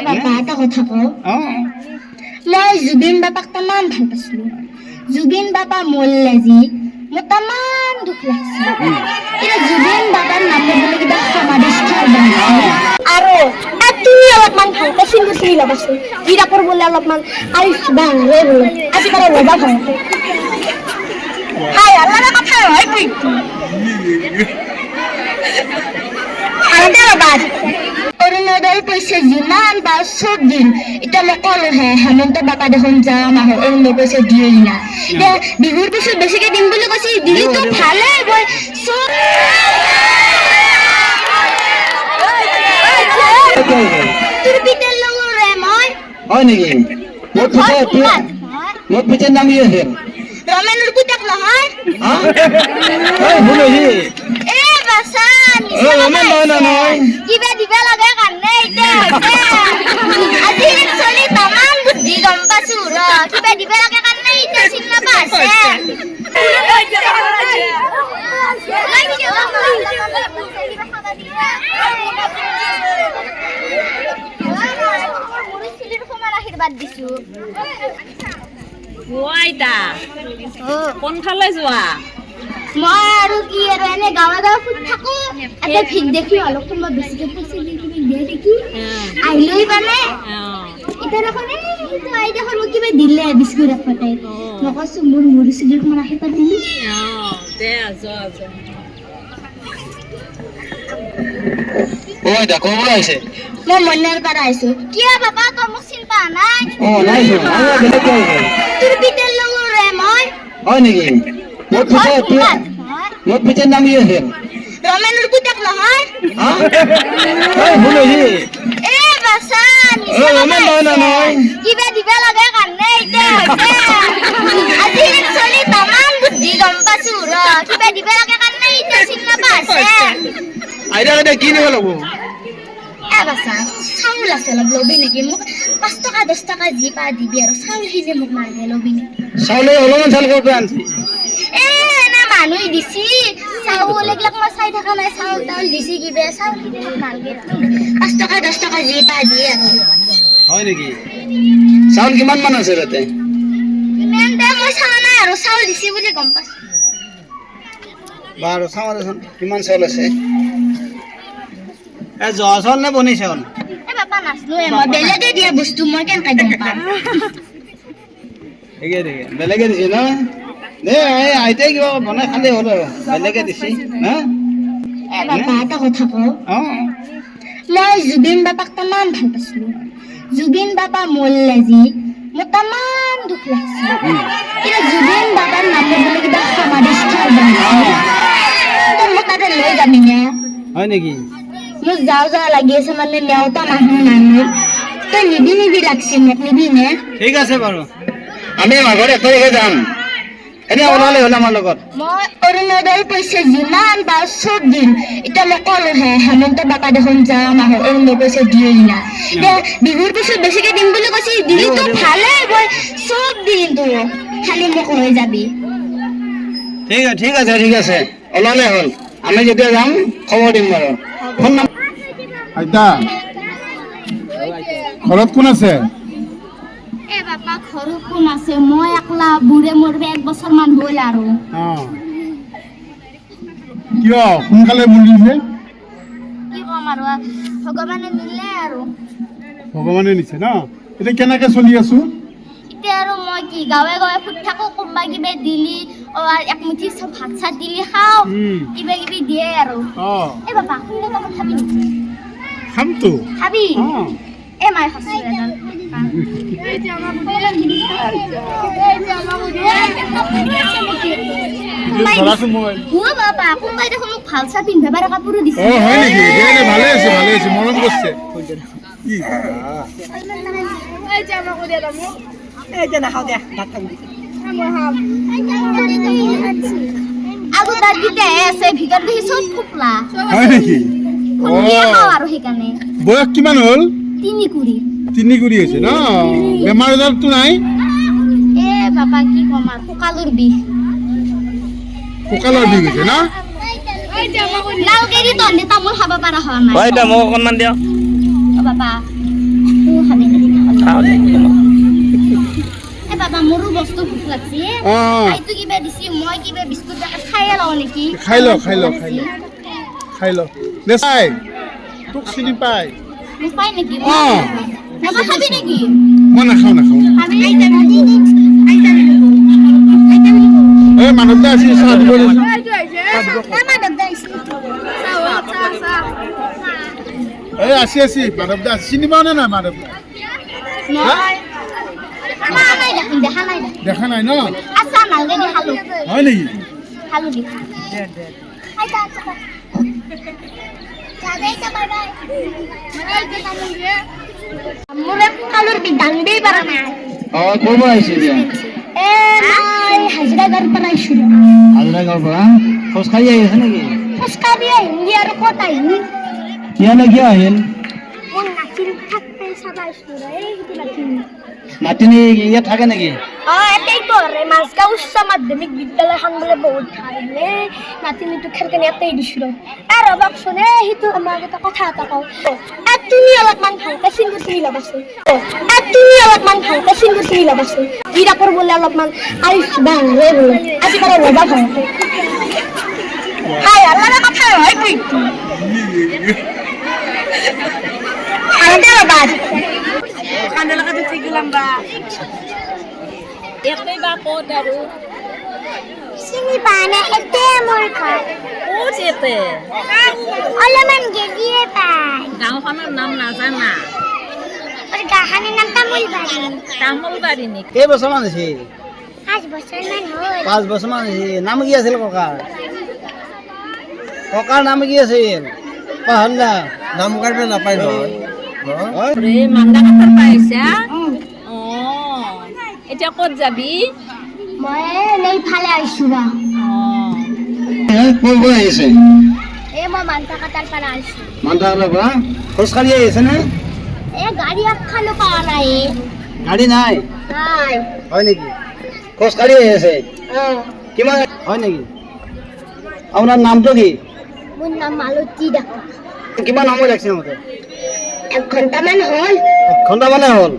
বাবা এটা কথা কওঁ মই জুবিন বাবাক তামান ভাল পাইছিলো জুবিন বাবা মৰিলে যি মোৰ তামান দুখ লাগিছে কিন্তু জুবিন বাবাৰ নামত বোলে কিবা সমাধিস্থল বনাইছে আৰু তুমি অলপমান ভালকৈ চিনি ল'বাচোন গিৰাপৰ বোলে অলপমান আইচ বাংলে বোলে আজিকালি ল'বা ভালকৈ হাই আল্লাহ কথা হয় তুই অৰুণোদয় পইচা যিমান বা চব দিন এতিয়া মই ক'লোহে হেমন্ত বাবা দেখোন যাওঁ মাহৰ অৰুণোদয় পইচা দিয়েই না এতিয়া বিহুৰ পিছত বেছিকৈ দিম বুলি কৈছে দিলেতো ভালে হ'ব চব তোৰ পিতাৰ লগৰে মই হয় নেকি মোৰ পিতাৰ নাম কি আছে ৰমেনৰ পুতেক নহয় কিবা দিবা লাগে কাৰণে আজি চলি তামান বুদ্ধি গম পাইছো কিবা দিবা লাগে কাৰণে এতিয়া চিনি নাপাইছে আশীৰ্বাদ দিছো কোনফালে যোৱা মই আৰু কি আৰু এনে গাঁৱে গাঁৱে ফুট থাকো এটা ভিক দেখি অলপ কোনোবা বেছিকে পইচা দিয়ে দেখি আহিলৈ মানে এতিয়া দেখোন আই দেখোন মোক কিবা দিলে বিস্কুট এফাটে মই কৈছো মোৰ মুড়ি চুড়ি অকমান আশীৰ্বাদ দিলি মই মন্নাৰ পৰা আহিছো কিয় বাবা তই মোক চিনি পোৱা নাই তোৰ পিতাৰ লগৰে মই হয় নেকি মোৰ পিতাৰ নাম কি আছে ৰমেনৰ পুতেক নহয় কিবা দিবা লাগে কাৰণে আজি চলি তামান বুদ্ধি গম পাইছো কিবা দিবা লাগে কাৰণে এতিয়া চিনি নাপাইছে কি দিব লাগিব চাউল আছে অলপ লবি নেকি মোক 5 টকা 10 টকা যি পা দিবি আৰু চাউল সিজে মোক নালাগে লবি নেকি চাউলে অলপমান চাউল ক'ৰ পৰা আনছি মানুহে দিছি চাউল এইবিলাক মই চাই থকা নাই চাউল তাউল দিছি কিবা চাউল সিজে মোক নালাগে 5 টকা 10 টকা যি পা দিয়ে আৰু হয় নেকি চাউল কিমান মান আছে তাতে ইমান দে মই চাৱা নাই আৰু চাউল দিছি বুলি গম পাইছো বাৰু চাউল কিমান চাউল আছে জহা চাউল নে বনি চাউল বাবা নাচলো মই বেলেগে দিয়া বস্তু মই কেনেকৈ গম পাম বেলেগে দিছে ন দে আইতাই কিবা বনাই খালে হ'ল আৰু বেলেগে দিছে বাবা এটা কথা কওঁ মই জুবিন বাবাক তামান ভাল পাইছিলো জুবিন বাবা মৰিলে যি মোৰ তামান দুখ লাগিছে কিন্তু জুবিন বাবাৰ নামত বোলে কিবা সমাধিস্থল বনাইছে তই মোক তাতে লৈ যাবি নে হয় নেকি মোক যাওঁ যাওঁ লাগি আছে মানে নেওতা মানুহ নানো তই নিবি লাগছে মোক নিবি নে ঠিক আছে বাৰু আমি মাঘৰ 1 তাৰিখে যাম এনে ওলালে হ'ল আমাৰ লগত মই অৰুণোদয় পইচা যিমান বা চব দিন এতিয়া মই ক'লোহে হেমন্ত বাবা দেখোন যাওঁ মাহৰ অৰুণোদয় পইচা দিয়েই না এতিয়া বিহুৰ পিছত বেছিকৈ দিম বুলি কৈছে দিলেতো ভালে হ'ব চব দিন তোৰ খালি মোক লৈ যাবি ঠিক আছে ওলালে হ'ল আমি যেতিয়া যাম খবৰ দিম বাৰু ফোন নম্বৰ আইতা ঘৰত কোন আছে বাবা ঘৰত কোন আছে মই একলা বুঢ়ে মৰিব 1 বছৰমান হ'ল আৰু কিয় সোনকালে মৰিছে কি ক'ম আৰু ভগৱানে নিলে আৰু ভগৱানে নিছে ন এতিয়া কেনেকৈ চলি আছো এতিয়া আৰু মই কি গাঁৱে গাঁৱে ফুট থাকো কোনোবা কিবা দিলি একমুঠি ভাত চাত দিলি খাওঁ কিবা কিবি দিয়ে আৰু বাবা শুনিলে তই খাবি নেকি খামতো খাবি মায়ে সঁচি বাবা কোনোবাই দেখোন মোক ভাল চা পিন্ধাবাৰ কাপোৰো দিছে হয় নেকি ভালে আছে মৰম কৰিছে আৰু তাৰ গীতাই আছে ভিতৰত দেখি চব ফুকলা হয় নেকি আৰু সেইকাৰণে বয়স কিমান হ'ল 3 কুৰি হৈছে ন বেমাৰ আজাৰটো নাই বাবা কি কম আৰু কঁকালৰ বিষ হৈছে ন লালকেৰি তহঁতে তামোল খাব পৰা হোৱা নাই মোক অকণমান দিয়ক বাবা খাবি নেকি খাওঁ দে এ বাবা মোৰো বস্তু ভোক লাগছি অঁ আইতো কিবা দিছি মই কিবা বিস্কুট খাই লওঁ নেকি খাই ল খাই ল খাই ল খাই ল দে চাই তোক চিনি পাই মোক পাই নেকি অঁ বাবা খাবি নেকি মই নাখাওঁ নাখাওঁ খাবি আইতা এই মানৱ দা আছে চাহ দিব দেচোন আমাৰ দাদা আহিছে এই আছে মানৱ দা চিনি পাওঁ নে নাই মানৱ দা নহয় আমাৰ নাই দেখোন দেখা নাই দেখা নাই ন আচ্ছা নালগে দি খালো হয় নেকি খালো দি আইতা যাদেইতা বাই বাই মোরে কালুর বিধান দেই পারা না অঁ ক'ৰ পৰা আহিছে এতিয়া এ মই হাজিৰা গাড়ীৰ পৰা আহিছিলো হাজিৰা গাঁৱৰ পৰা খোজকাঢ়ি আহি আছে নেকি খোজকাঢ়ি আহিলি আৰু ক'ত আহিলি কিয়নো কিয় আহিল মোৰ নাতিৰ থাকতে চাবা আহিছিলো এই সেইটো নাতিৰ নাতিনি ইয়াত থাকে নেকি এতেই পঢ়ে মাছগাঁও উচ্চ মাধ্যমিক বিদ্যালয়খন বোলে বহুত ভাল বোলে নাতিনিটো খেৰকেনে এতেই দিছিলো আৰু ৰ'বকচোন সেইটো আমাক এটা কথা এটা কওঁ তুমি অলপমান ভালকে চিন্তা চিনি ল'বাচোন তুমি অলপমান ভালকে চিন্তা চিনি ল'বাচোন গিৰাপৰ বোলে অলপমান আইছ বাংলে বোলে আজিকালি ৰ'বা ভালকে হাই আল্লাহ কথা হয় তুই ভালকে ৰ'বা কান্দলাকাতে ঠিক গেলাম বা এতেই বা ক'ত আৰু চিনি পোৱা নাই এতে মোৰ ঘৰ ক'ত এতে অলপমান গেলিয়ে পায় গাঁওখনৰ নাম নাজানা और गाहाने नाम तामुलबारी তামোলবাৰী নেকি কেইবছৰমান হৈছে 5 বছৰমান হ'ল 5 বছৰমান হৈছে নাম কি আছিল ককাৰ ককাৰ নাম কি আছিল পাহৰিলা নাম কাৰ্ড নাপায় নহয় ৰে মান্দা কাটাৰ পাইছা অঁ এতিয়া ক'ত যাবি মই nei ফালে আইছো বা অঁ ক'ৰ পৰা আহিছে এ মই মানতা কাটাৰ পৰা আইছো মানতাৰ পৰা খোজকাঢ়ি আহিছে নে এ গাড়ী এখানো পাৱা নাই গাড়ী নাই নাই হয় নেকি খোজকাঢ়ি আহি আছে কিমান হয় নেকি আপোনাৰ নামটো কি মোৰ নাম মালতী ডেকা কিমান সময় লাগিছে মতে 1 ঘণ্টামান হ'ল 1 ঘণ্টা মানে হ'ল